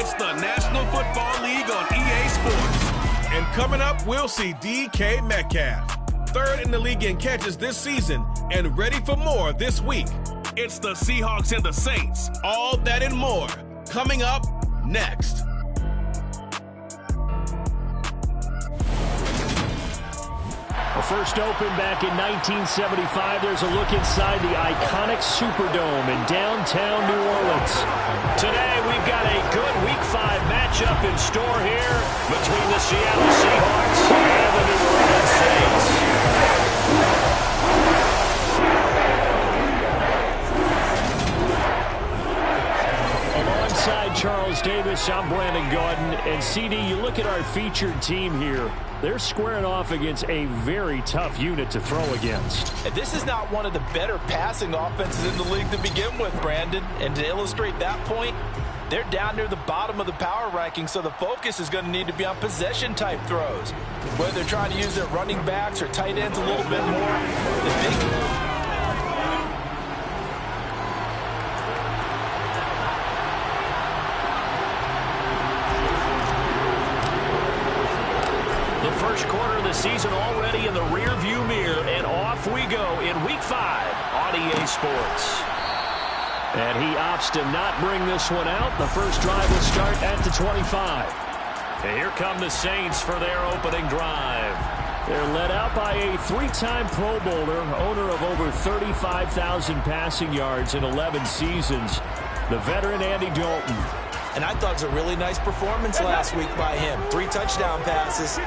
It's the National Football League on EA Sports. And coming up, we'll see DK Metcalf, third in the league in catches this season and ready for more this week. It's the Seahawks and the Saints. All that and more coming up next. First opened back in 1975. There's a look inside the iconic Superdome in downtown New Orleans. Today, we've got a good Week 5 matchup in store here between the Seattle Seahawks and the New Orleans Saints. Alongside Charles Davis, I'm Brandon Gaudin. And CD, you look at our featured team here. They're squaring off against a very tough unit to throw against. And this is not one of the better passing offenses in the league to begin with, Brandon. And to illustrate that point, they're down near the bottom of the power ranking, so the focus is going to need to be on possession-type throws. Whether they're trying to use their running backs or tight ends a little bit more, First quarter of the season already in the rear-view mirror, and off we go in Week 5 on EA Sports. And he opts to not bring this one out. The first drive will start at the 25. And here come the Saints for their opening drive. They're led out by a three-time Pro Bowler, owner of over 35,000 passing yards in 11 seasons, the veteran Andy Dalton. And I thought it was a really nice performance last week by him. 3 touchdown passes.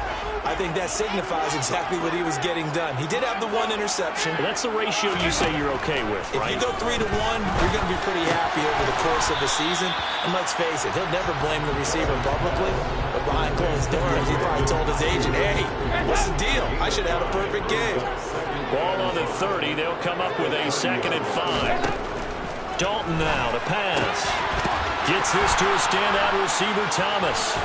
I think that signifies exactly what he was getting done. He did have the 1 interception. Well, that's the ratio you say you're okay with, right? If you go 3-1, you're going to be pretty happy over the course of the season. And let's face it, he'll never blame the receiver publicly. But behind closed doors, he probably told his agent, hey, what's the deal? I should have a perfect game. Ball on the 30. They'll come up with a 2nd and 5. Dalton now to pass. Gets this to a standout receiver, Thomas.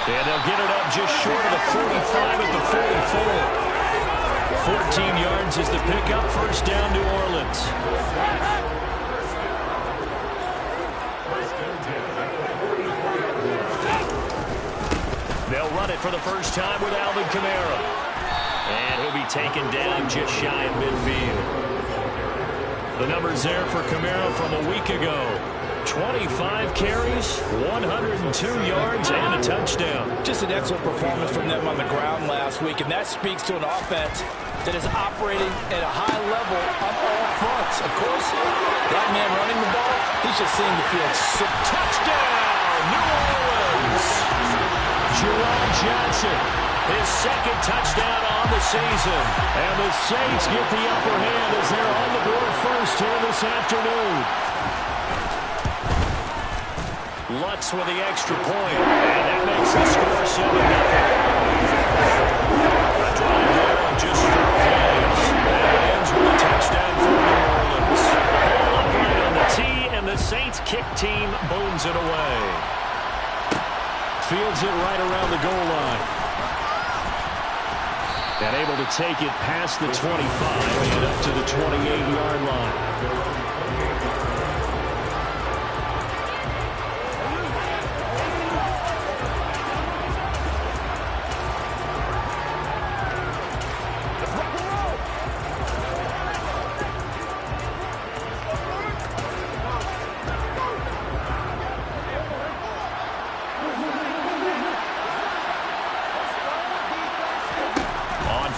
And they'll get it up just short of the 45 at the 44. 14 yards is the pickup. First down, New Orleans. They'll run it for the first time with Alvin Kamara. And he'll be taken down just shy of midfield. The numbers there for Kamara from a week ago. 25 carries, 102 yards, and a touchdown. Just an excellent performance from them on the ground last week, and that speaks to an offense that is operating at a high level on all fronts. Of course, that man running the ball, he's just seeing the field. So, touchdown, New Orleans! Jerome Johnson, his 2nd touchdown on the season. And the Saints get the upper hand as they're on the board first here this afternoon. Lutz with the extra point, and that makes the score 7-0. A drive there on just 4 plays. That ends with a touchdown for New Orleans. Ball up right on the tee, and the Saints kick team booms it away. Fields it right around the goal line. And able to take it past the 25 and up to the 28-yard line.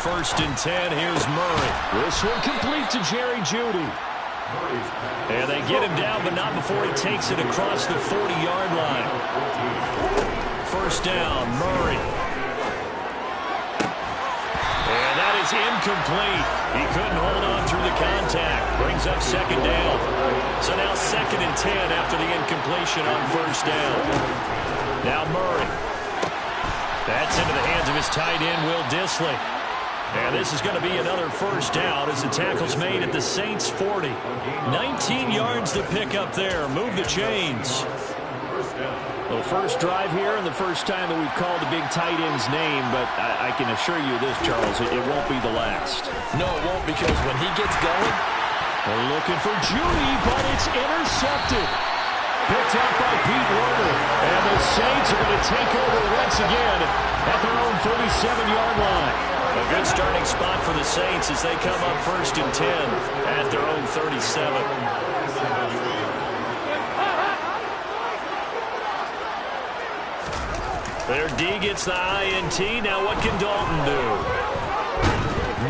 First and 10, here's Murray. This one complete to Jerry Jeudy. And they get him down, but not before he takes it across the 40-yard line. First down, Murray. And that is incomplete. He couldn't hold on through the contact. Brings up 2nd down. So now 2nd and 10 after the incompletion on first down. Now Murray. That's into the hands of his tight end, Will Dissly. And this is going to be another first down as the tackle's made at the Saints' 40. 19 yards to pick up there. Move the chains. Well, first drive here and the first time that we've called the big tight end's name, but I can assure you this, Charles, it won't be the last. No, it won't, because when he gets going, they're looking for Jeudy, but it's intercepted. Picked up by Saints are going to take over once again at their own 37-yard line. A good starting spot for the Saints as they come up 1st and 10 at their own 37. Their D gets the INT. Now what can Dalton do?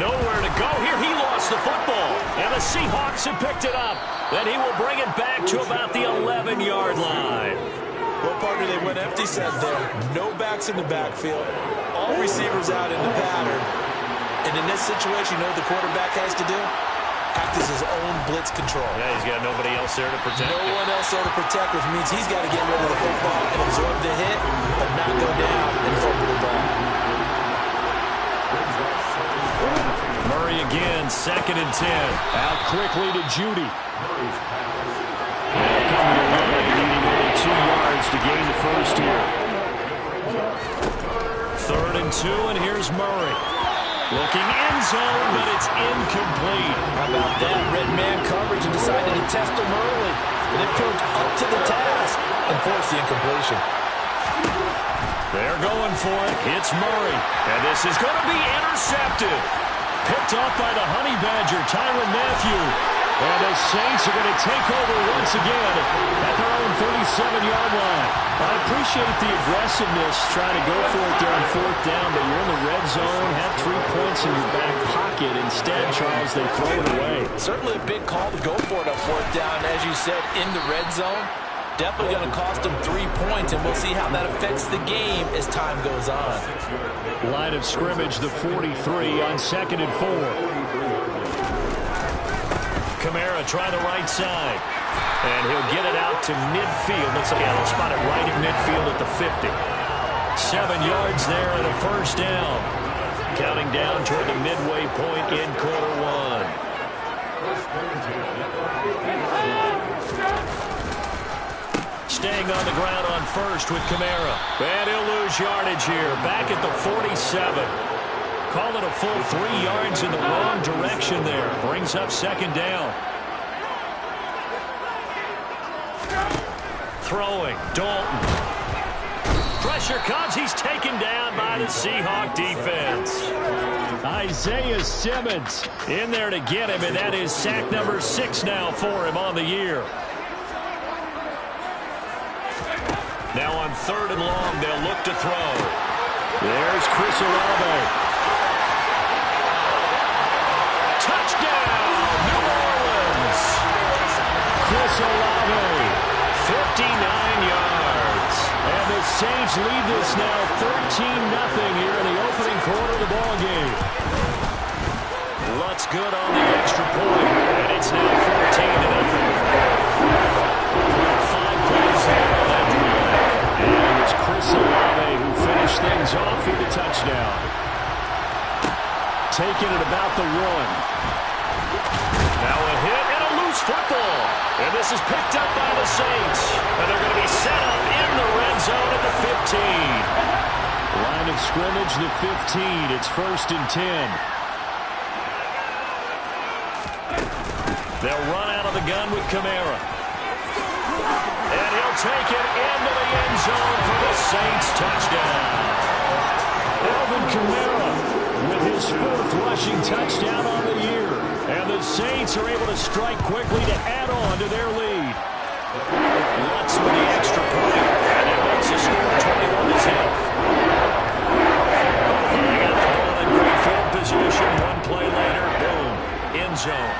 Nowhere to go here. He lost the football. And the Seahawks have picked it up. Then he will bring it back to about the 11-yard line. Well, partner, they went empty set there. No backs in the backfield. All receivers out in the pattern. And in this situation, you know what the quarterback has to do? Act as his own blitz control. Yeah, he's got nobody else there to protect. No one else there to protect, which means he's got to get rid of the football and absorb the hit, but not go down and fumble the ball. Murray again, 2nd and 10. Out quickly to Judy. They'll come your way, needing only 2 yards to gain the first here. 3rd and 2, and here's Murray. Looking end zone, but it's incomplete. How about that? Red man coverage and decided to test him early. And it proved up to the task and forced the incompletion. They're going for it. It's Murray. And this is going to be intercepted. Picked off by the Honey Badger, Tyrann Mathieu. And the Saints are going to take over once again at their own 37-yard line. I appreciate the aggressiveness, trying to go for it there on 4th down, but you're in the red zone, have 3 points in your back pocket. Instead, Charles, they throw it away. Certainly a big call to go for it on 4th down, as you said, in the red zone. Definitely going to cost them 3 points, and we'll see how that affects the game as time goes on. Line of scrimmage, the 43 on 2nd and 4. Kamara try the right side. And he'll get it out to midfield. Looks like they'll spot it right at midfield at the 50. 7 yards there and a 1st down. Counting down toward the midway point in quarter 1. Staying on the ground on 1st with Kamara. And he'll lose yardage here. Back at the 47. Call it a full 3 yards in the wrong direction there. Brings up 2nd down. Throwing, Dalton. Pressure comes. He's taken down by the Seahawk defense. Isaiah Simmons in there to get him, and that is sack number 6 now for him on the year. Now on 3rd and long, they'll look to throw. There's Chris Olave. Touchdown, New Orleans. Chris Olave, 59 yards. And the Saints lead this now 13-0 here in the opening quarter of the ballgame. Lutz good on the extra point, and it's now 14-0. 5 plays here on that drive. And it was Chris Olave who finished things off with a touchdown. Taking it about the 1. Now a hit and a loose football. And this is picked up by the Saints. And they're going to be set up in the red zone at the 15. Line of scrimmage, the 15. It's 1st and 10. They'll run out of the gun with Kamara. And he'll take it into the end zone for the Saints touchdown. Alvin Kamara with his 4th rushing touchdown on the year. And the Saints are able to strike quickly to add on to their lead. Lutz with the extra point. And it makes the score 21-0. They got the ball in great field position. 1 play later, boom, end zone.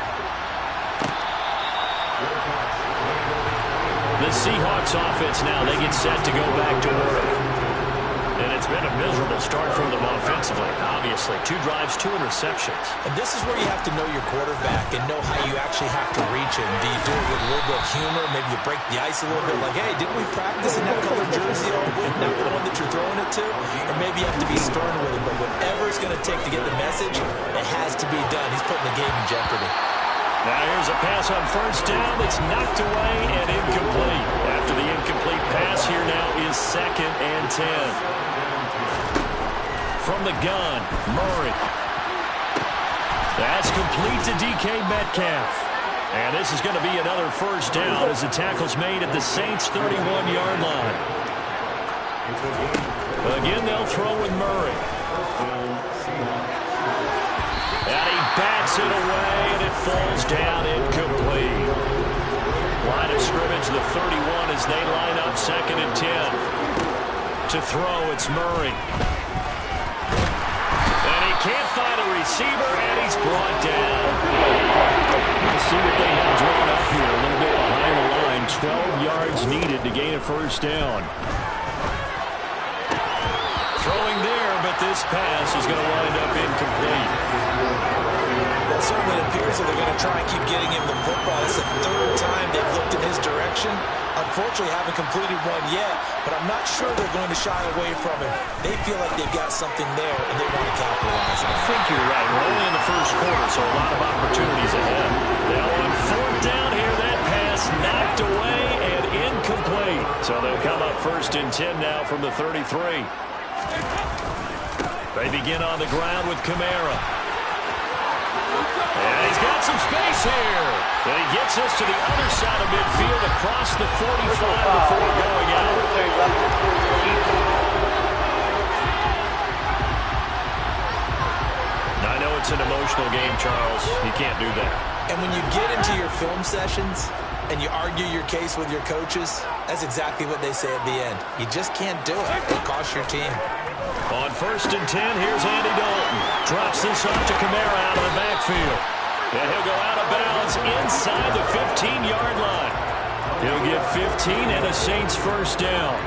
The Seahawks offense now, they get set to go back to work. And it's been a miserable start for them offensively, obviously. 2 drives, 2 interceptions. And this is where you have to know your quarterback and know how you actually have to reach him. Do you do it with a little bit of humor? Maybe you break the ice a little bit like, hey, didn't we practice in that colored jersey all week? Not the one that you're throwing it to? Or maybe you have to be stern with him. But whatever it's going to take to get the message, it has to be done. He's putting the game in jeopardy. Now here's a pass on 1st down. It's knocked away and incomplete. After the incomplete pass, here now is 2nd and 10. From the gun, Murray. That's complete to DK Metcalf. And this is going to be another 1st down as the tackle's made at the Saints' 31-yard line. Again, they'll throw with Murray. And he bats it away, and it falls down incomplete. Line of scrimmage, the 31, as they line up 2nd and 10. To throw, it's Murray. And he can't find a receiver, and he's brought down. Let's see what they have drawn up here. A little bit behind the line. 12 yards needed to gain a first down. Throwing there, but this pass is going to wind up incomplete. Well, certainly it appears that they're going to try and keep getting him the football. It's the 3rd time they've looked in his direction. Unfortunately, haven't completed one yet, but I'm not sure they're going to shy away from him. They feel like they've got something there, and they want to capitalize on it. I think you're right. We're only in the first quarter, so a lot of opportunities ahead. Now on 4th down here, that pass knocked away and incomplete. So they'll come up 1st and 10 now from the 33. They begin on the ground with Kamara. And he's got some space here. And he gets us to the other side of midfield across the 45 before going out. Now, I know it's an emotional game, Charles. You can't do that. And when you get into your film sessions and you argue your case with your coaches, that's exactly what they say at the end. You just can't do it. It costs your team. On 1st and 10, here's Andy Dalton. Drops this off to Kamara out of the backfield. And he'll go out of bounds inside the 15-yard line. He'll get 15 and a Saints first down.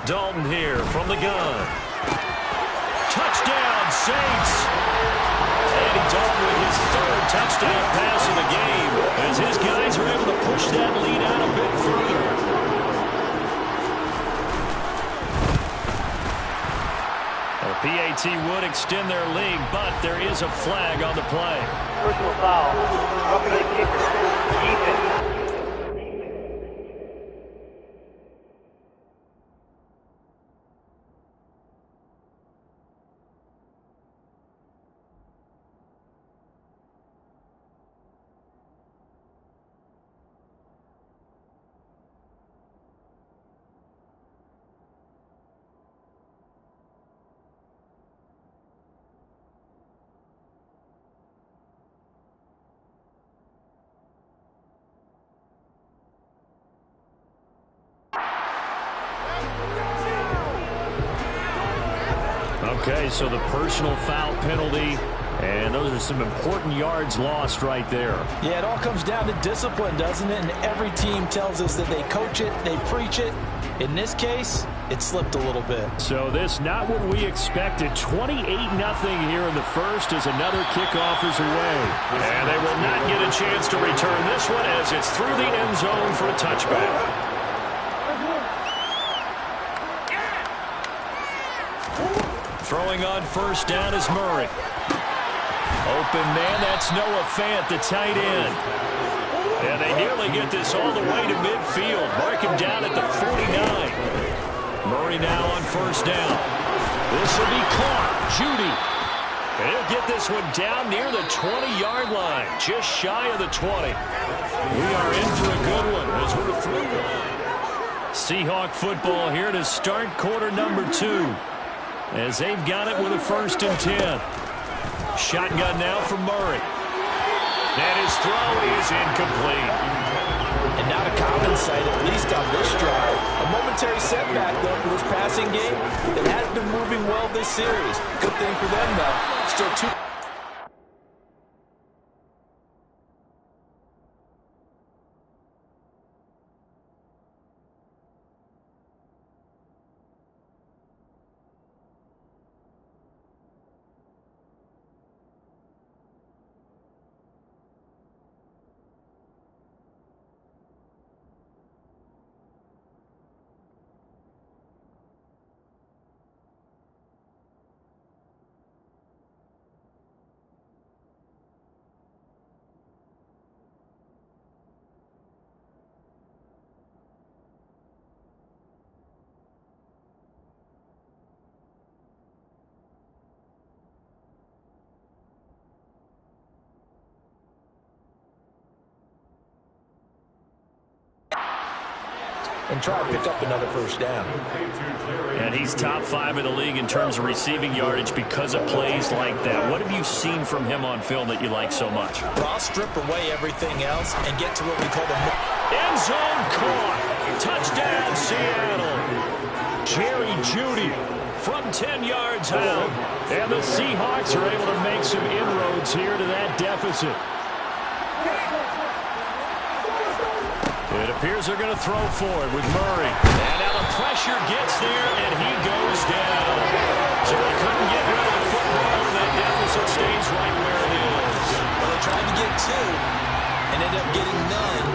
Dalton here from the gun. Touchdown, Saints. Andy Dalton with his 3rd touchdown pass of the game, as his guys are able to push that lead out a bit further. The PAT would extend their lead, but there is a flag on the play. Personal foul. Roughing the kicker. Defense. Okay, so the personal foul penalty, and those are some important yards lost right there. Yeah, it all comes down to discipline, doesn't it? And every team tells us that they coach it, they preach it. In this case, it slipped a little bit. So this not what we expected. 28-0 here in the first as another kickoff is away. And they will not get a chance to return this one as it's through the end zone for a touchback. Throwing on 1st down is Murray. Open man, that's Noah Fant, the tight end. And they nearly get this all the way to midfield. Mark him down at the 49. Murray now on 1st down. This will be caught. Judy. And he'll get this one down near the 20-yard line, just shy of the 20. We are in for a good one as we're through the line. Seahawk football here to start quarter number 2. As they've got it with a 1st and 10. Shotgun now from Murray. And his throw is incomplete. And not a common sight, at least on this drive. A momentary setback, though, for this passing game that has been moving well this series. Good thing for them, though. Still 2. and try to pick up another first down. And he's top 5 in the league in terms of receiving yardage because of plays like that. What have you seen from him on film that you like so much? Well, I'll strip away everything else and get to what we call the end zone caught. Touchdown, Seattle. Jerry Jeudy from 10 yards out. And the Seahawks are able to make some inroads here to that deficit. It appears they're going to throw for it with Murray. And now the pressure gets there, and he goes down. So they couldn't get rid of the football, and that deficit stays right where it is. Well, they tried to get 2 and ended up getting none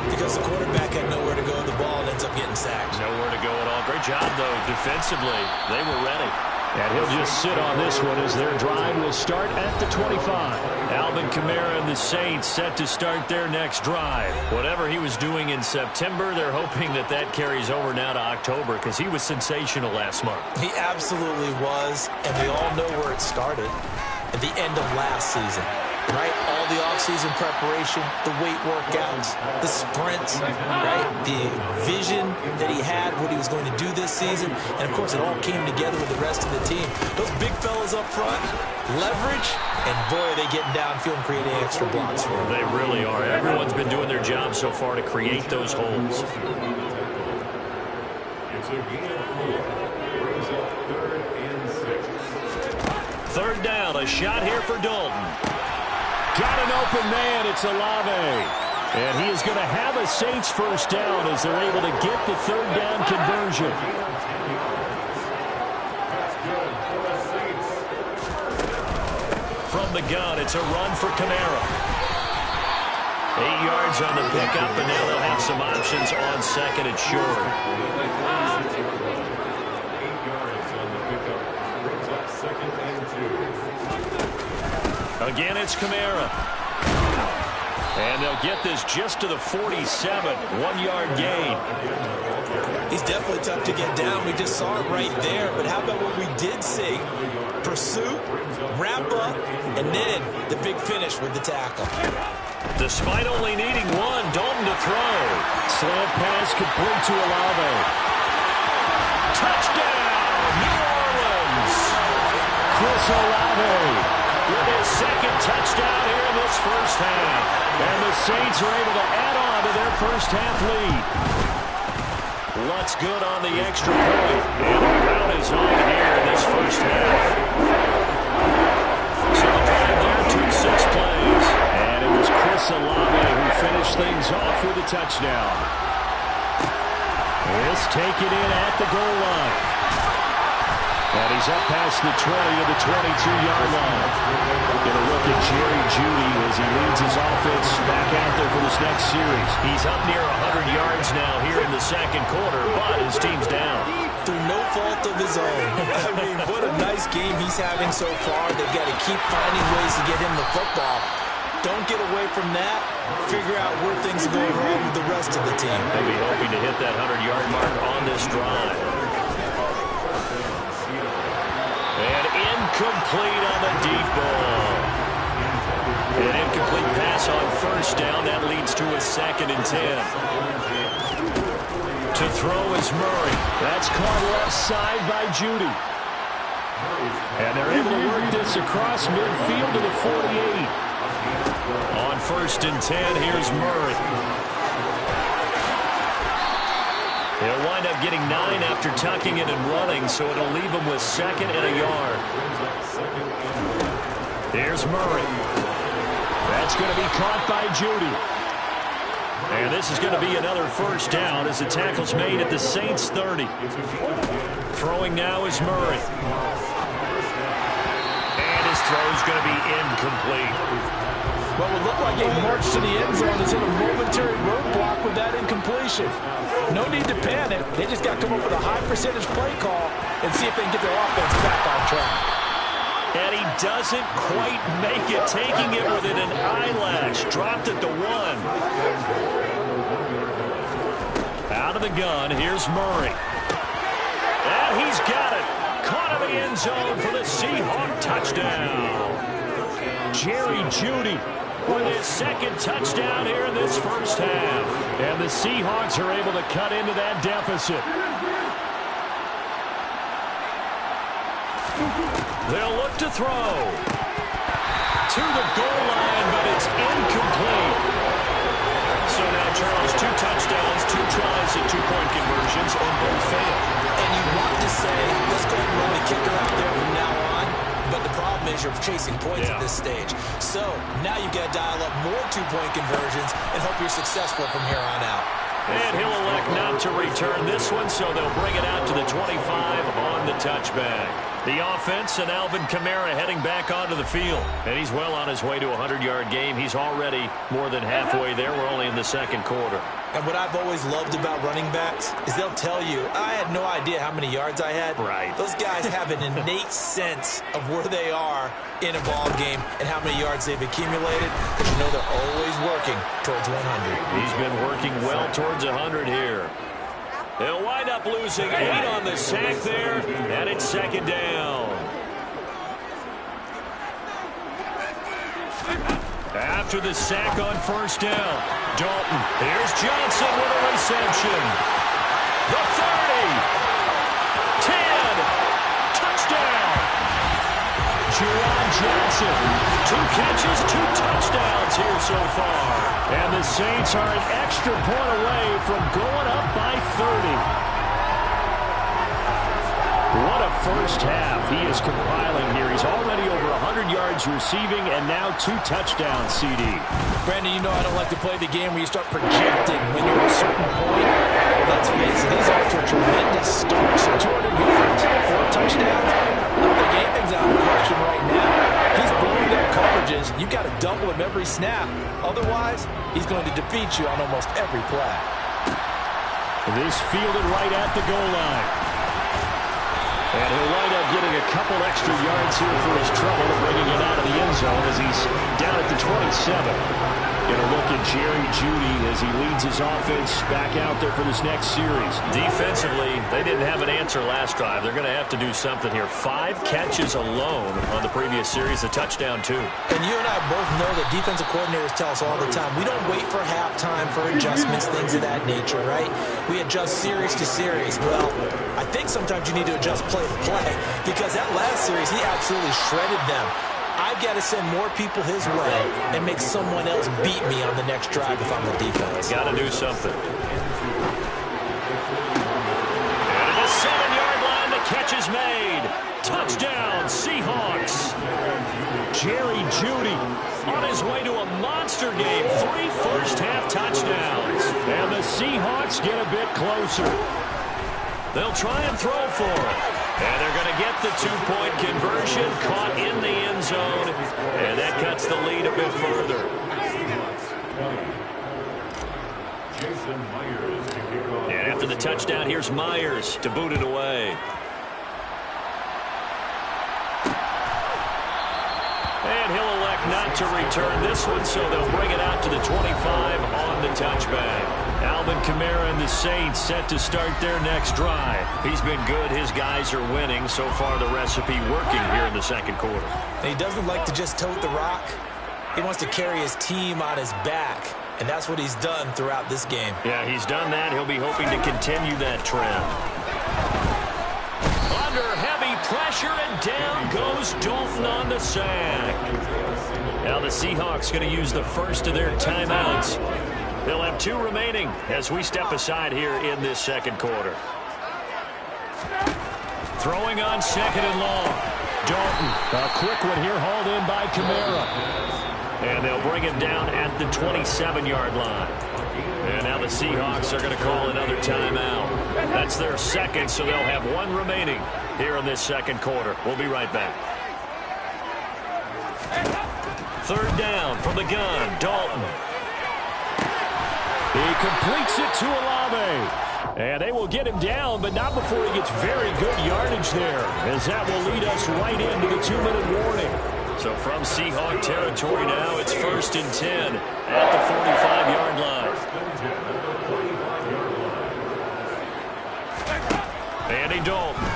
because the quarterback had nowhere to go with the ball and ends up getting sacked. Nowhere to go at all. Great job, though, defensively. They were ready. And he'll just sit on this one as their drive will start at the 25. Alvin Kamara and the Saints set to start their next drive. Whatever he was doing in September, they're hoping that that carries over now to October because he was sensational last month. He absolutely was, and we all know where it started at the end of last season. Right? All the offseason preparation, the weight workouts, the sprints, right? The vision that he had, what he was going to do this season. And, of course, it all came together with the rest of the team. Those big fellas up front, leverage, and, boy, are they getting downfield and creating extra blocks for them. They really are. Everyone's been doing their job so far to create those holes. Third down, a shot here for Dalton. Got an open man, it's Olave. And he is going to have a Saints first down as they're able to get the third down conversion. From the gun, it's a run for Kamara. 8 yards on the pickup, and now they'll have some options on second and short. Again, it's Kamara. And they'll get this just to the 47, 1-yard gain. He's definitely tough to get down. We just saw it right there. But how about what we did see? Pursuit, wrap up, and then the big finish with the tackle. Despite only needing 1, Dalton to throw. Slant pass complete to Olave. Touchdown, New Orleans. Chris Olave with his second touchdown here in this first half. And the Saints are able to add on to their first half lead. What's good on the extra point? And the route is on here in this first half. So the drive there, 2-6 plays. And it was Chris Olave who finished things off with a touchdown. This taken in at the goal line. And he's up past the 20 to the 22-yard line. Going to look at Jerry Jeudy as he leads his offense back out there for this next series. He's up near 100 yards now here in the second quarter, but his team's down. Through no fault of his own. I mean, what a nice game he's having so far. They've got to keep finding ways to get him the football. Don't get away from that. Figure out where things are going wrong with the rest of the team. They'll be hoping to hit that 100-yard mark on this drive. And incomplete on the deep ball. An incomplete pass on first down. That leads to a 2nd and 10. To throw is Murray. That's caught left side by Jeudy. And they're able to work this across midfield to the 48. On 1st and 10, here's Murray. He'll wind up getting 9 after tucking it and running, so it'll leave him with 2nd and a yard. Here's Murray. That's going to be caught by Jeudy. And this is going to be another first down as the tackle's made at the Saints 30. Throwing now is Murray. And his throw's going to be incomplete. What would look like a march to the end zone is in a momentary roadblock with that incompletion. No need to panic. They just got to come up with a high percentage play call and see if they can get their offense back on track. And he doesn't quite make it, taking it within an eyelash. Dropped at the 1. Out of the gun, here's Murray. And he's got it. Caught in the end zone for the Seahawk touchdown. Jerry Jeudy with his second touchdown here in this first half. And the Seahawks are able to cut into that deficit. They'll look to throw. To the goal line, but it's incomplete. So now, Charles, 2 touchdowns, 2 tries at 2-point conversions, and both failed. And you want to say, let's go ahead and run the kicker out there from now on. But the problem is you're chasing points at this stage. So now you've got to dial up more 2-point conversions and hope you're successful from here on out. And he'll elect not to return this one, so they'll bring it out to the 25 on the touchback. The offense and Alvin Kamara heading back onto the field. And he's well on his way to a 100-yard game. He's already more than halfway there. We're only in the second quarter. And what I've always loved about running backs is they'll tell you, I had no idea how many yards I had. Right. Those guys have an innate sense of where they are in a ball game and how many yards they've accumulated, because you know they're always working towards 100. He's been working well towards 100 here. They'll wind up losing 8 on the sack there, and it's second down. After the sack on first down, Dalton. Here's Johnson with a reception. The 30. 10. Touchdown. Juwan Johnson. 2 catches, 2 touchdowns here so far. And the Saints are an extra point away from going up by 30. What a first half he is compiling here. He's already over 100 yards receiving and now 2 touchdowns, CD. Brandon, you know I don't like to play the game where you start projecting when you're at a certain point. Let's face it, he's off to a tremendous start. So 200 yards, 4 touchdowns. I don't think anything's out of question right now. He's blowing up coverages. You've got to double him every snap. Otherwise, he's going to defeat you on almost every play. This fielded right at the goal line. And he'll wind up getting a couple extra yards here for his trouble, bringing it out of the end zone as he's down at the 27. Get a look at Jerry Jeudy as he leads his offense back out there for this next series. Defensively, they didn't have an answer last drive. They're going to have to do something here. 5 catches alone on the previous series, a touchdown too. And you and I both know that defensive coordinators tell us all the time, we don't wait for halftime for adjustments, things of that nature, right? We adjust series to series. Well, I think sometimes you need to adjust play to play, because that last series, he absolutely shredded them. I've got to send more people his way and make someone else beat me on the next drive if I'm the defense. Got to do something. And at the 7-yard line, the catch is made. Touchdown, Seahawks. Jerry Jeudy on his way to a monster game. 3 first-half touchdowns. And the Seahawks get a bit closer. They'll try and throw for it. And they're going to get the 2-point conversion, caught in the end zone, and that cuts the lead a bit further. And after the touchdown, here's Myers to boot it away. And he'll elect not to return this one, so they'll bring it out to the 25 on the touchback. Alvin Kamara and the Saints set to start their next drive. He's been good. His guys are winning. So far, the recipe working here in the second quarter. And he doesn't like to just tote the rock. He wants to carry his team on his back, and that's what he's done throughout this game. Yeah, he's done that. He'll be hoping to continue that trend. Under heavy pressure, and down goes Dalton on the sack. Now the Seahawks going to use the first of their timeouts. They'll have 2 remaining as we step aside here in this second quarter. Throwing on second and long. Dalton, a quick one here, hauled in by Kamara. And they'll bring him down at the 27-yard line. And now the Seahawks are going to call another timeout. That's their second, so they'll have 1 remaining here in this second quarter. We'll be right back. 3rd down from the gun, Dalton. He completes it to Olave. And they will get him down, but not before he gets very good yardage there, as that will lead us right into the 2-minute warning. So from Seahawk territory now, it's 1st and 10 at the 45-yard line. Andy Dalton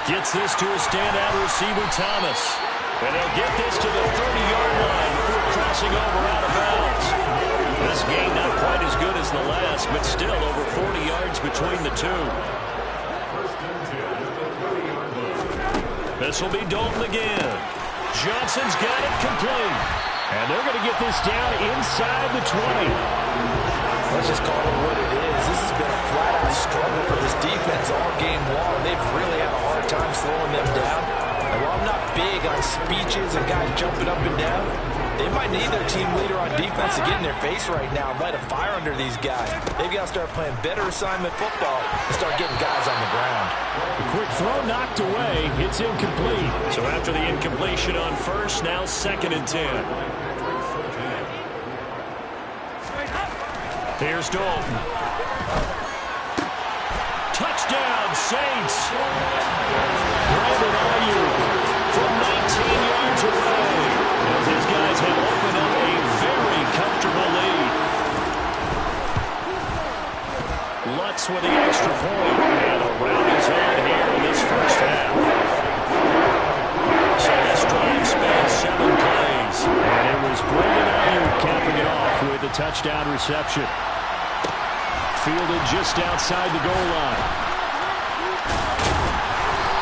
gets this to a standout receiver, Thomas. And they'll get this to the 30-yard line before crossing over out of bounds. This gain not quite as good as the last, but still over 40 yards between the two. This will be Dalton again. Johnson's got it complete. And they're going to get this down inside the 20. Let's just call it what it is. This has been a flat-out struggle for this defense all game long. They've really had a hard time slowing them down. And while I'm not big on speeches and guys jumping up and down, they might need their team leader on defense to get in their face right now and light a fire under these guys. They've got to start playing better assignment football and start getting guys on the ground. A quick throw knocked away. It's incomplete. So after the incompletion on first, now 2nd and 10. Here's Dalton. Touchdown, Saints. Brandon Ayuk from 19 yards away. As his guys have opened up a very comfortable lead. Lutz with the extra point. And around his head here in this first half. So this drive spans 7 plays. And it was Brandon Ayuk capping it off with a touchdown reception. Fielded just outside the goal line.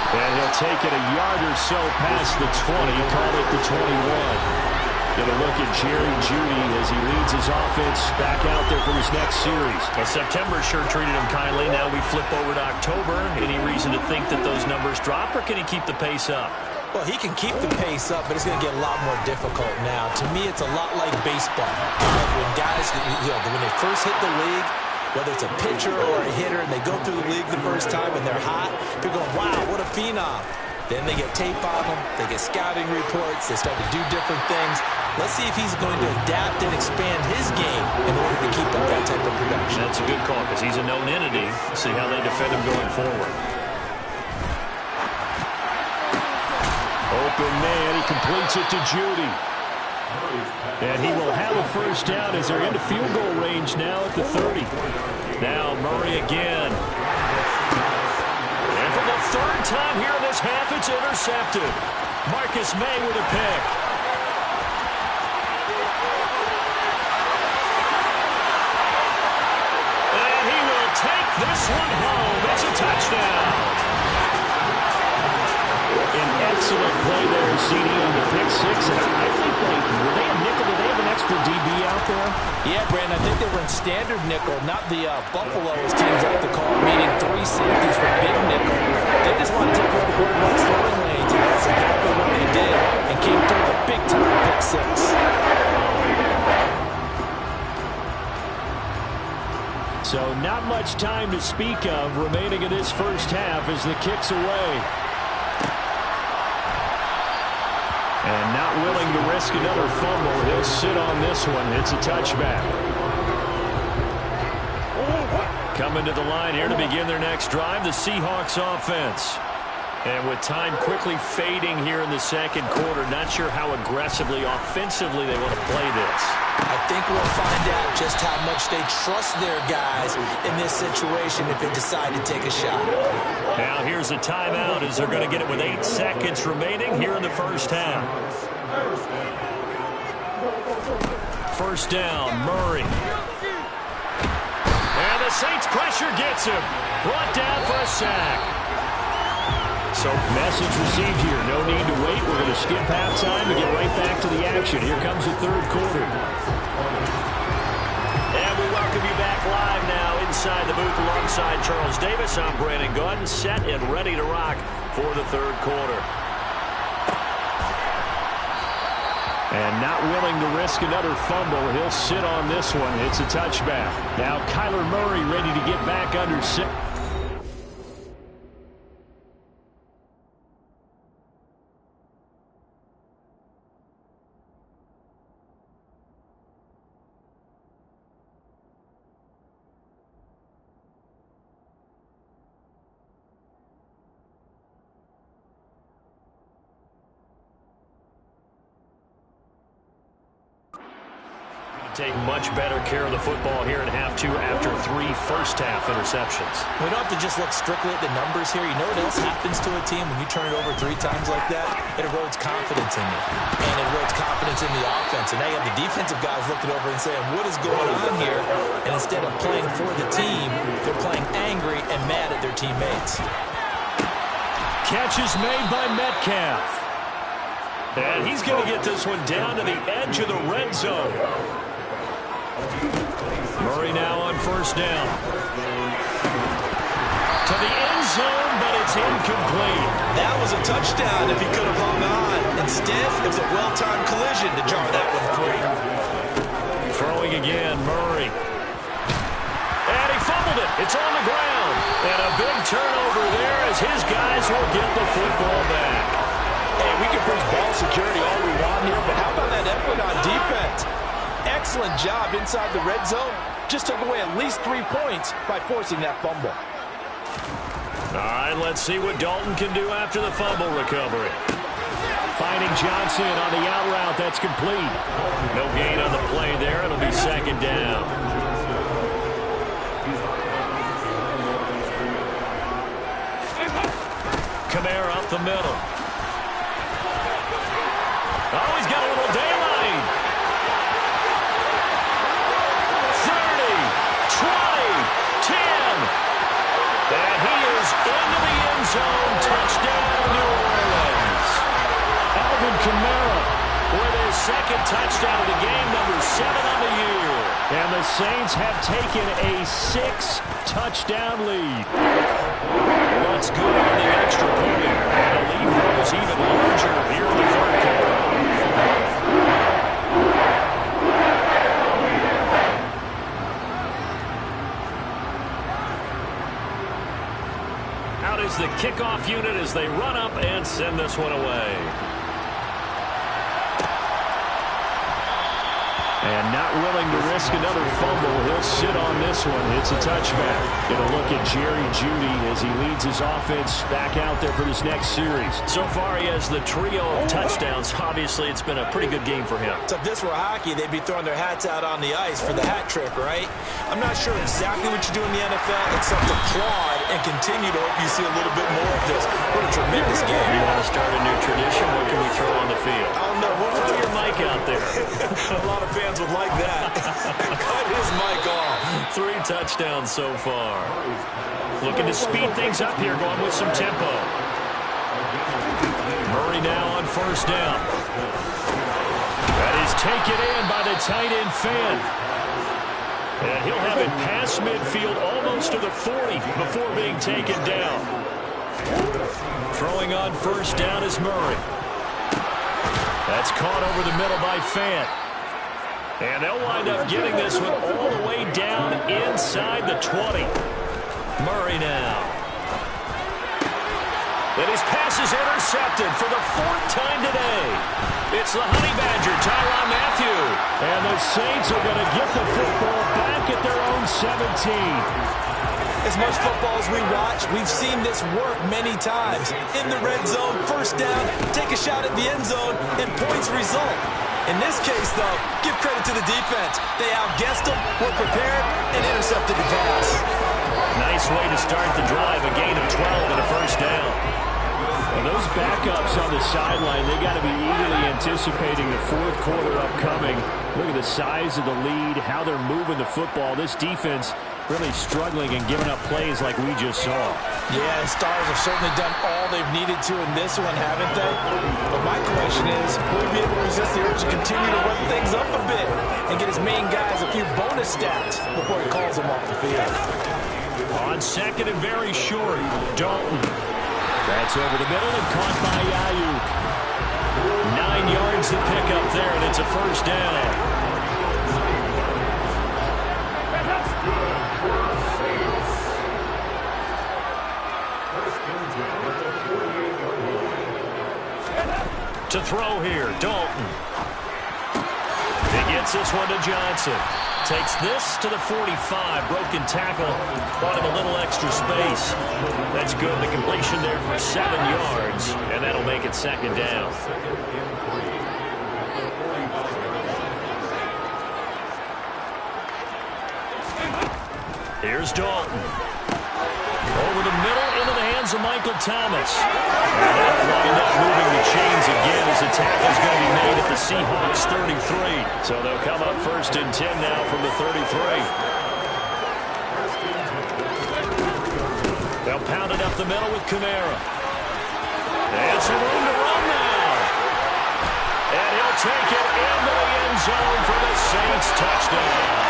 And he'll take it a yard or so past the 20, call it the 21. Get a look at Jerry Jeudy as he leads his offense back out there for his next series. Well, September sure treated him kindly. Now we flip over to October. Any reason to think that those numbers drop, or can he keep the pace up? Well, he can keep the pace up, but it's going to get a lot more difficult now. To me, it's a lot like baseball. Like when guys, when they first hit the league, whether it's a pitcher or a hitter, and they go through the league the first time and they're hot, people go, wow, what a phenom. Then they get tape on them, they get scouting reports, they start to do different things. Let's see if he's going to adapt and expand his game in order to keep up that type of production. That's a good call because he's a known entity. See how they defend him going forward. Open man, he completes it to Jeudy. And he will have a first down as they're into field goal range now at the 30. Now Murray again. And for the 3rd time here in this half, it's intercepted. Marcus May with a pick. And he will take this one home. It's a touchdown. An excellent play there, CD, on the pick 6. And I think were they a nickel? Did they have an extra DB out there? Yeah, Brandon, I think they were in standard nickel, not the Buffalo, as teams like to call it, meaning 3 safeties for big nickel. They just want to take over the quarterback's throwing lanes, and that's exactly what they did, and came through with a big-time pick 6. So not much time to speak of remaining in this first half as the kick's away. And not willing to risk another fumble. He'll sit on this one. It's a touchback. Coming to the line here to begin their next drive, the Seahawks offense. And with time quickly fading here in the 2nd quarter, not sure how aggressively, offensively they want to play this. I think we'll find out just how much they trust their guys in this situation if they decide to take a shot. Now here's a timeout as they're going to get it with 8 seconds remaining here in the first half. First down, Murray. And the Saints pressure gets him. Brought down for a sack. So message received here. No need to wait. We're going to skip halftime and get right back to the action. Here comes the 3rd quarter. And we welcome you back live now inside the booth alongside Charles Davis. I'm Brandon Gaudin, set and ready to rock for the 3rd quarter. And not willing to risk another fumble. He'll sit on this one. It's a touchback. Now Kyler Murray ready to get back under 6. take much better care of the football here in half two after 3 first-half interceptions. We don't have to just look strictly at the numbers here. You know what else happens to a team when you turn it over 3 times like that? It erodes confidence in you, and it erodes confidence in the offense. And now you have the defensive guys looking over and saying, what is going on here? And instead of playing for the team, they're playing angry and mad at their teammates. Catch is made by Metcalf. And he's going to get this one down to the edge of the red zone. Murray now on first down. To the end zone, but it's incomplete. That was a touchdown if he could have hung on. Instead, it was a well-timed collision to jar that one free. Throwing again, Murray. And he fumbled it. It's on the ground. And a big turnover there as his guys will get the football back. Hey, we can preach ball security all we want here, but how about that effort on defense? Excellent job inside the red zone. Just took away at least 3 points by forcing that fumble. All right, let's see what Dalton can do after the fumble recovery. Finding Johnson on the out route. That's complete. No gain on the play there. It'll be second down. Kamara up the middle. Oh, he's got a little daylight. 30, 20, 10. And he is into the end zone. Touchdown, New Orleans. Alvin Kamara with his second touchdown of the game, number 7 on the year. And the Saints have taken a 6-touchdown lead. What's good on the extra point? And the lead grows even larger here in the third quarter. Out is the kickoff unit as they run up and send this one away. And not willing to risk another fumble, he'll sit on this one. It's a touchback. Get a look at Jerry Jeudy as he leads his offense back out there for this next series. So far, he has the trio of touchdowns. Obviously, it's been a pretty good game for him. So if this were hockey, they'd be throwing their hats out on the ice for the hat trick, right? I'm not sure exactly what you do in the NFL, except applaud and continue to hope you see a little bit more of this. What a tremendous game. You want to start a new tradition? What can we throw on the field? I don't know. Throw your mic out there. A lot of fans would like that. Cut his mic off. 3 touchdowns so far. Looking to speed things up here, going with some tempo. Murray now on first down. That is taken in by the tight end Fant. And he'll have it past midfield almost to the 40 before being taken down. Throwing on first down is Murray. That's caught over the middle by Fant. And they'll wind up getting this one all the way down inside the 20. Murray now. And his pass is intercepted for the 4th time today. It's the Honey Badger, Tyrann Mathieu. And the Saints are going to get the football back at their own 17. As much football as we watch, we've seen this work many times. In the red zone, first down, take a shot at the end zone, and points result. In this case, though, give credit to the defense. They outguessed them, were prepared, and intercepted the pass. Nice way to start the drive, a gain of 12 and a first down. And those backups on the sideline, they got to be eagerly anticipating the 4th quarter upcoming. Look at the size of the lead, how they're moving the football. This defense really struggling and giving up plays like we just saw. Yeah, the Stars have certainly done all they've needed to in this one, haven't they? But my question is, will we be able to resist the urge to continue to run things up a bit and get his main guys a few bonus stats before he calls them off the field? On second and very short, Dalton. That's over the middle and caught by Ayuk. 9 yards to pick up there, and it's a first down. To throw here, Dalton. He gets this one to Johnson. Takes this to the 45. Broken tackle. Bought him a little extra space. That's good. The completion there for 7 yards. And that'll make it second down. Here's Dalton. Over the middle, into the hands of Michael Thomas. And that wind up moving the chains again as the tackle is going to be made at the Seahawks 33. So they'll come up 1st and 10 now from the 33. They'll pound it up the middle with Kamara. And some room to run now. And he'll take it into the end zone for the Saints touchdown.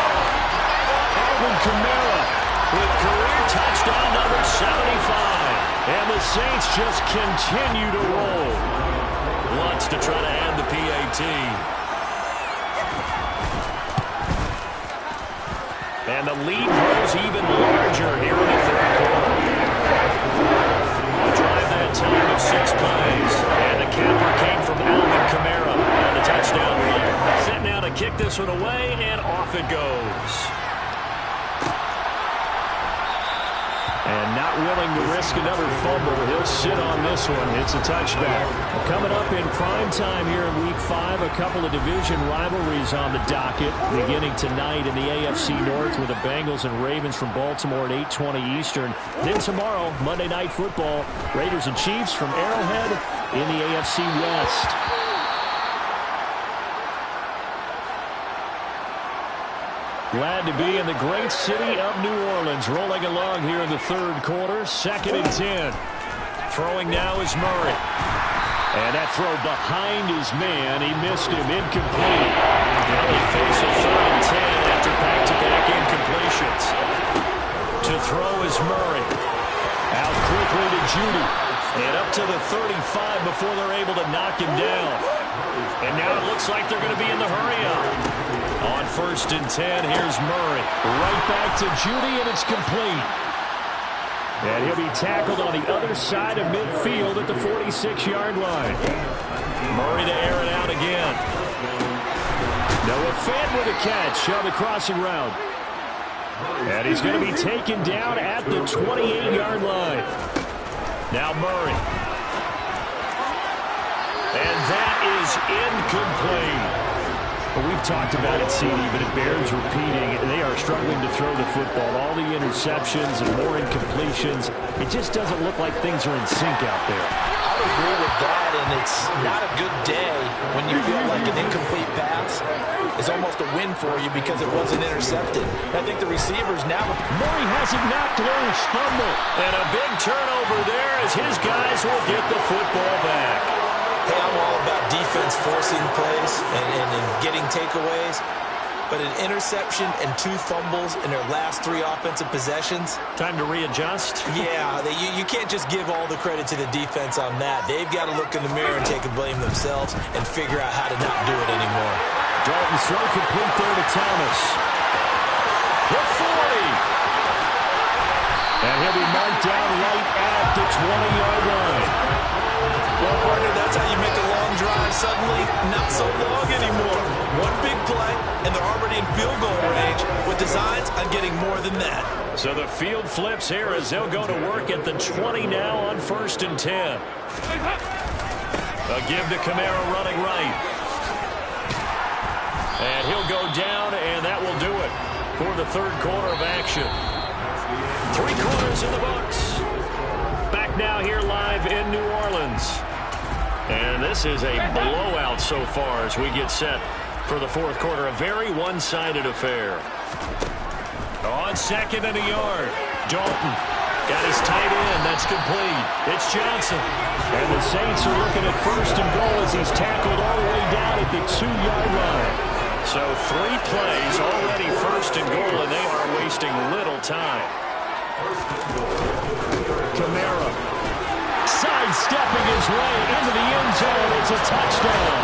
Alvin Kamara with career touchdown number 75. And the Saints just continue to roll. Wants to try to add the PAT. And the lead grows even larger here in the 3rd quarter. A drive that time of 6 plays. And the capper came from Alvin Kamara on the touchdown run. Set now to kick this one away, and off it goes. And not willing to risk another fumble, he'll sit on this one. It's a touchback. Well, coming up in prime time here in Week 5, a couple of division rivalries on the docket. Beginning tonight in the AFC North with the Bengals and Ravens from Baltimore at 8:20 Eastern. Then tomorrow, Monday Night Football, Raiders and Chiefs from Arrowhead in the AFC West. Glad to be in the great city of New Orleans, rolling along here in the 3rd quarter. 2nd and 10. Throwing now is Murray. And that throw behind his man. He missed him. Incomplete. Now they face a 3rd and 10 after back-to-back incompletions. To throw is Murray. Out quickly to Judy. And up to the 35 before they're able to knock him down. And now it looks like they're going to be in the hurry-up. On 1st and 10, here's Murray. Right back to Judy, and it's complete. And he'll be tackled on the other side of midfield at the 46-yard line. Murray to air it out again. Noah Fant with a catch on the crossing route. And he's going to be taken down at the 28-yard line. Now Murray. And that is incomplete. Well, we've talked about it, CD, but it bears repeating. They are struggling to throw the football. All the interceptions and more incompletions. It just doesn't look like things are in sync out there. I would agree with that, and it's not a good day when you feel like an incomplete pass is almost a win for you because it wasn't intercepted. I think the receivers now... Murray has it knocked loose. Fumble. And a big turnover there as his guys will get the football back. Hey, I'm all about defense forcing plays and getting takeaways. But an interception and 2 fumbles in their last 3 offensive possessions. Time to readjust? Yeah, you can't just give all the credit to the defense on that. They've got to look in the mirror and take a blame themselves and figure out how to not do it anymore. Dalton throw complete there to Thomas. The 40. And he'll be marked down right at the 20-yard line. Well, partner, that's how you make a long drive suddenly not so long anymore. One big play, and they're already in field goal range with designs on getting more than that. So the field flips here as they'll go to work at the 20 now on 1st and 10. A give to Kamara running right. And he'll go down, and that will do it for the 3rd quarter of action. 3 quarters in the books. Back now here live in New Orleans. And this is a blowout so far as we get set for the 4th quarter. A very one-sided affair. On 2nd and a yard. Dalton got his tight end. That's complete. It's Johnson. And the Saints are looking at 1st and goal as he's tackled all the way down at the 2-yard line. So 3 plays already 1st and goal, and they are wasting little time. Kamara sidestepping his way into the end zone. It's a touchdown.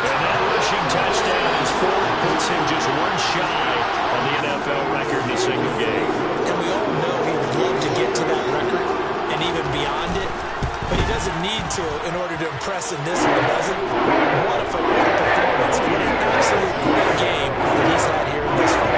And that rushing touchdown is 4. Puts him just 1 shy on the NFL record in a single game. And we all know he would love to get to that record and even beyond it. But he doesn't need to in order to impress in this one, does it? What a performance. What an absolute great game that he's had here in this one.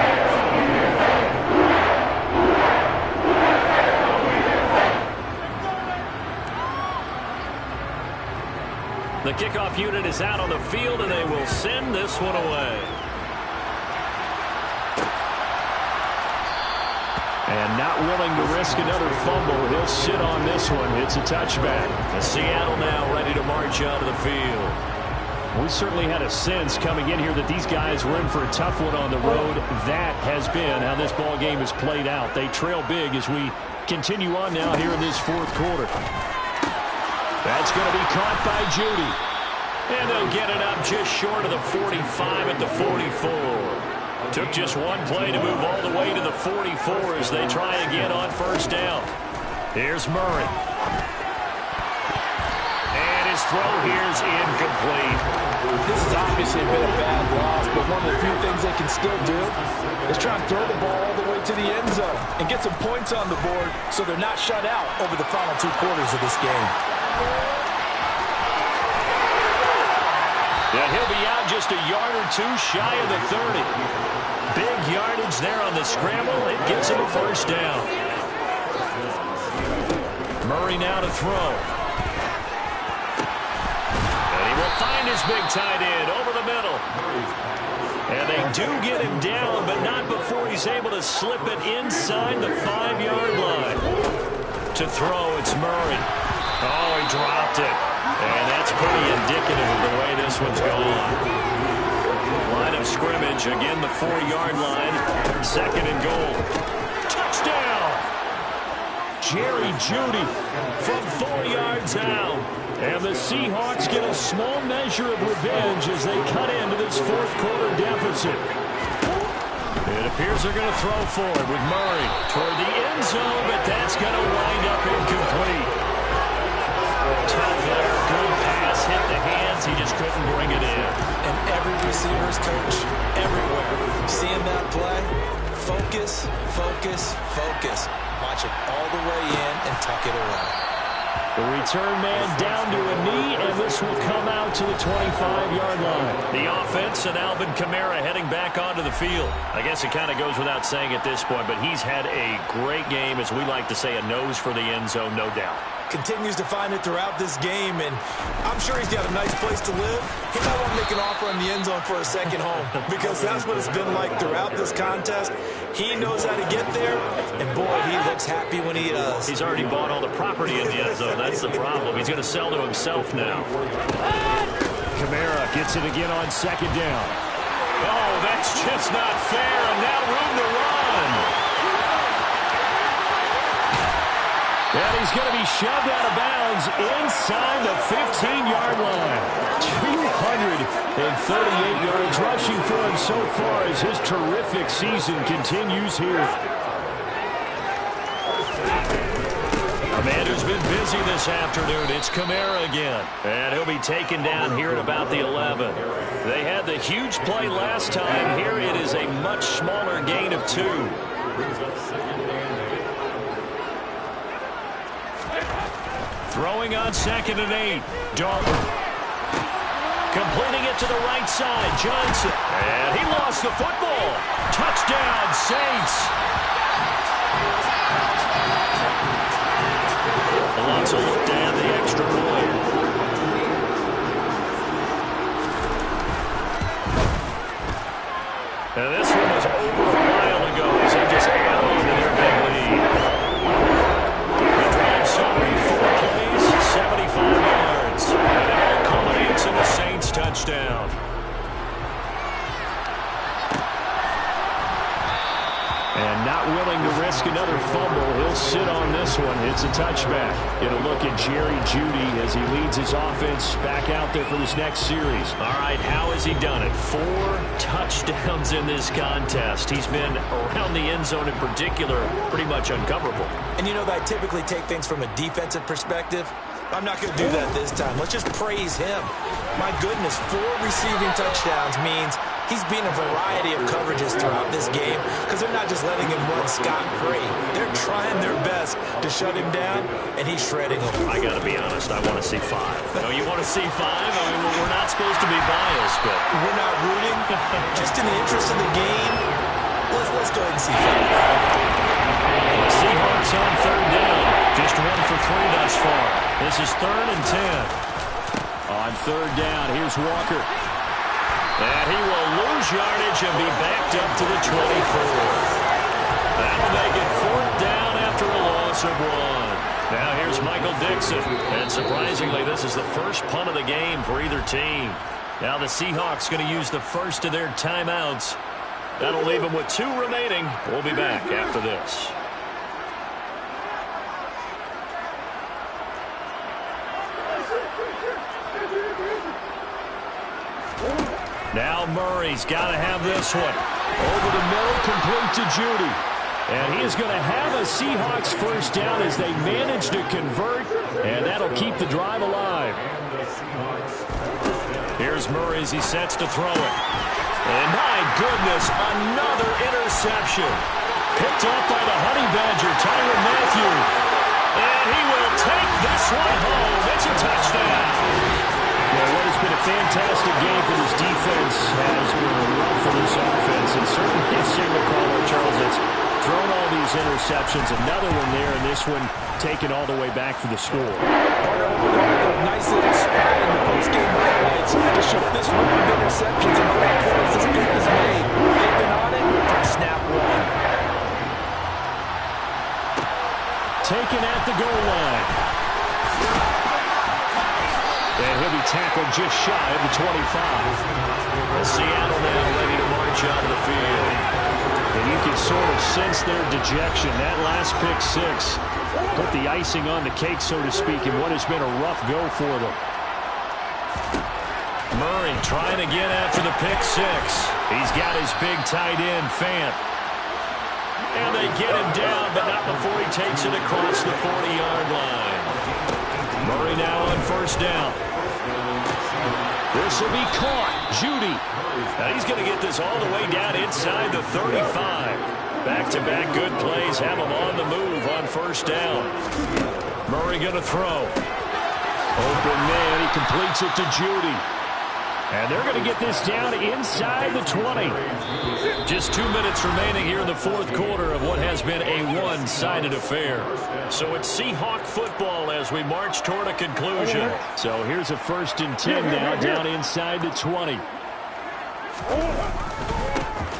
The kickoff unit is out on the field, and they will send this one away. And not willing to risk another fumble. He'll sit on this one. It's a touchback. And Seattle now ready to march out of the field. We certainly had a sense coming in here that these guys were in for a tough one on the road. That has been how this ball game has played out. They trail big as we continue on now here in this fourth quarter. That's going to be caught by Jeudy. And they'll get it up just short of the 45 at the 44. Took just one play to move all the way to the 44 as they try again on first down. Here's Murray. And his throw here's incomplete. This has obviously been a bad loss, but one of the few things they can still do is try and throw the ball all the way to the end zone and get some points on the board so they're not shut out over the final 2 quarters of this game. And he'll be out just a yard or 2 shy of the 30. Big yardage there on the scramble. It gets him a first down. Murray now to throw. And he will find his big tight end over the middle. And they do get him down, but not before he's able to slip it inside the 5-yard line. To throw, it's Murray. Oh, he dropped it. And that's pretty indicative of the way this one's going. Line of scrimmage, again the 4-yard line. 2nd and goal. Touchdown! Jerry Jeudy from 4 yards out. And the Seahawks get a small measure of revenge as they cut into this fourth quarter deficit. It appears they're going to throw forward with Murray toward the end zone, but that's going to wind up incomplete. Tough there, good pass, hit the hands, he just couldn't bring it in. And every receiver's coach, everywhere, seeing that play, focus, focus, focus. Watch it all the way in and tuck it away. The return man down to a knee, and this will come out to the 25-yard line. The offense and Alvin Kamara heading back onto the field. I guess it kind of goes without saying at this point, but he's had a great game, as we like to say, a nose for the end zone, no doubt. Continues to find it throughout this game, and I'm sure he's got a nice place to live. He might want to make an offer in the end zone for a second home, because that's what it's been like throughout this contest. He knows how to get there, and boy, he looks happy when he does. He's already bought all the property in the end zone. That's the problem. He's going to sell to himself now. Kamara gets it again on 2nd down. Oh, that's just not fair, and now room to run. And he's going to be shoved out of bounds inside the 15-yard line. 238 yards rushing for him so far as his terrific season continues here. Commander's been busy this afternoon. It's Kamara again. And he'll be taken down here at about the 11. They had the huge play last time. Here it is a much smaller gain of 2. Throwing on 2nd and 8. Dalton. Completing it to the right side. Johnson. And he lost the football. Touchdown, Saints. Alonso looked down the extra point. And this one was over a while ago as they just add on to their big lead. The drive summary, 4 plays, 75 yards. And it all culminates in the Saints touchdown. And not willing to risk another fumble, he'll sit on this one. It's a touchback. Get a look at Jerry Jeudy as he leads his offense back out there for this next series. All right, how has he done it? 4 touchdowns in this contest. He's been around the end zone in particular, pretty much uncoverable. And you know that I typically take things from a defensive perspective. I'm not going to do that this time. Let's just praise him. My goodness, 4 receiving touchdowns means he's been a variety of coverages throughout this game because they're not just letting him run scot-free. They're trying their best to shut him down, and he's shredding them. I got to be honest, I want to see 5. No, you want to see 5? I mean, we're not supposed to be biased, but we're not rooting. Just in the interest of the game, let's go ahead and see 5. The Seahawks on 3rd down. Just 1 for 3 thus far. This is 3rd and 10. On 3rd down, here's Walker. And he will lose yardage and be backed up to the 24. That'll make it 4th down after a loss of 1. Now here's Michael Dixon. And surprisingly, this is the first punt of the game for either team. Now the Seahawks going to use the first of their timeouts. That'll leave them with 2 remaining. We'll be back after this. Now Murray's got to have this one. Over the middle, complete to Judy. And he is going to have a Seahawks first down as they manage to convert, and that'll keep the drive alive. Here's Murray as he sets to throw it. And my goodness, another interception. Picked off by the Honey Badger, Tyrann Mathieu. And he will take this one home. It's a touchdown. Well, what has been a fantastic game for this defense has been rough for this offense. And certainly, as you recall, Charles, it's thrown all these interceptions. Another one there, and this one taken all the way back for the score. Nice little spot in the post-game highlights to show this run of interceptions and great plays this group has made. They've been on it from snap 1. Taken at the goal line. And he'll be tackled just shy of the 25. And Seattle now ready to march out of the field. And you can sort of sense their dejection. That last pick 6 put the icing on the cake, so to speak, in what has been a rough go for them. Murray trying again after the pick 6. He's got his big tight end, Fant. And they get him down, but not before he takes it across the 40-yard line. Murray now on first down. This will be caught. Judy. Now he's going to get this all the way down inside the 35. Back-to-back good plays have him on the move on first down. Murray going to throw. Open man. He completes it to Judy. And they're going to get this down inside the 20. Just 2 minutes remaining here in the 4th quarter of what has been a one-sided affair. So it's Seahawk football as we march toward a conclusion. So here's a 1st and 10 now down inside the 20.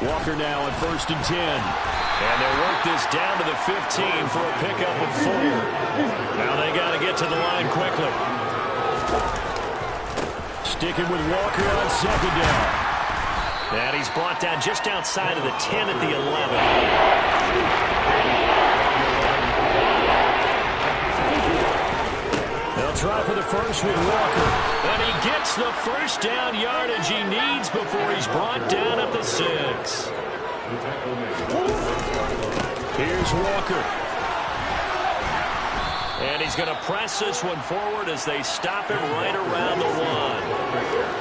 Walker now on 1st and 10. And they'll work this down to the 15 for a pickup of 4. Now they got to get to the line quickly. Sticking with Walker on 2nd down. And he's brought down just outside of the 10 at the 11. They'll try for the first with Walker. And he gets the first down yardage he needs before he's brought down at the 6. Here's Walker. And he's going to press this one forward as they stop him right around the 1.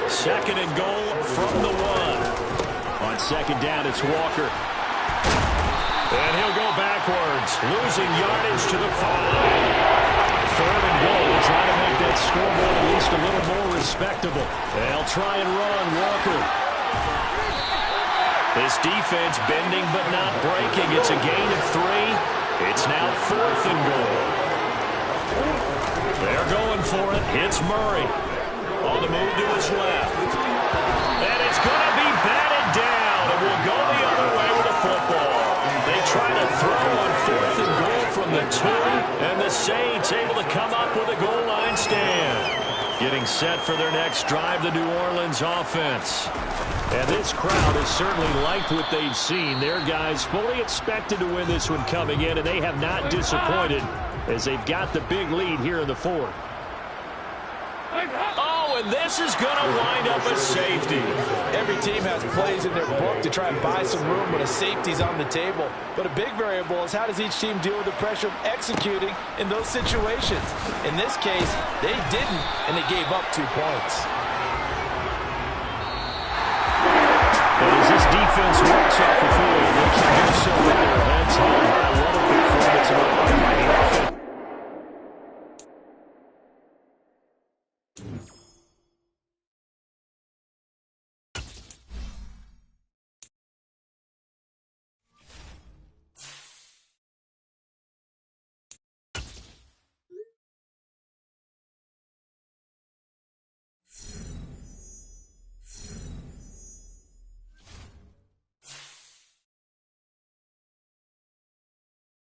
2nd and goal from the 1. On 2nd down, it's Walker. And he'll go backwards, losing yardage to the 5. 3rd and goal, trying to make that scoreboard at least a little more respectable. They'll try and run Walker. This defense bending but not breaking. It's a gain of 3. It's now 4th and goal. They're going for it. It's Murray. On the move to his left. And it's going to be batted down. And will go the other way with the football. They try to throw on 4th and goal from the 2. And the Saints able to come up with a goal line stand. Getting set for their next drive, the New Orleans offense. And this crowd has certainly liked what they've seen. Their guys fully expected to win this one coming in, and they have not disappointed as they've got the big lead here in the 4th. Oh, and this is going to wind up a safety. Every team has plays in their book to try and buy some room when a safety's on the table. But a big variable is how does each team deal with the pressure of executing in those situations. In this case, they didn't, and they gave up 2 points.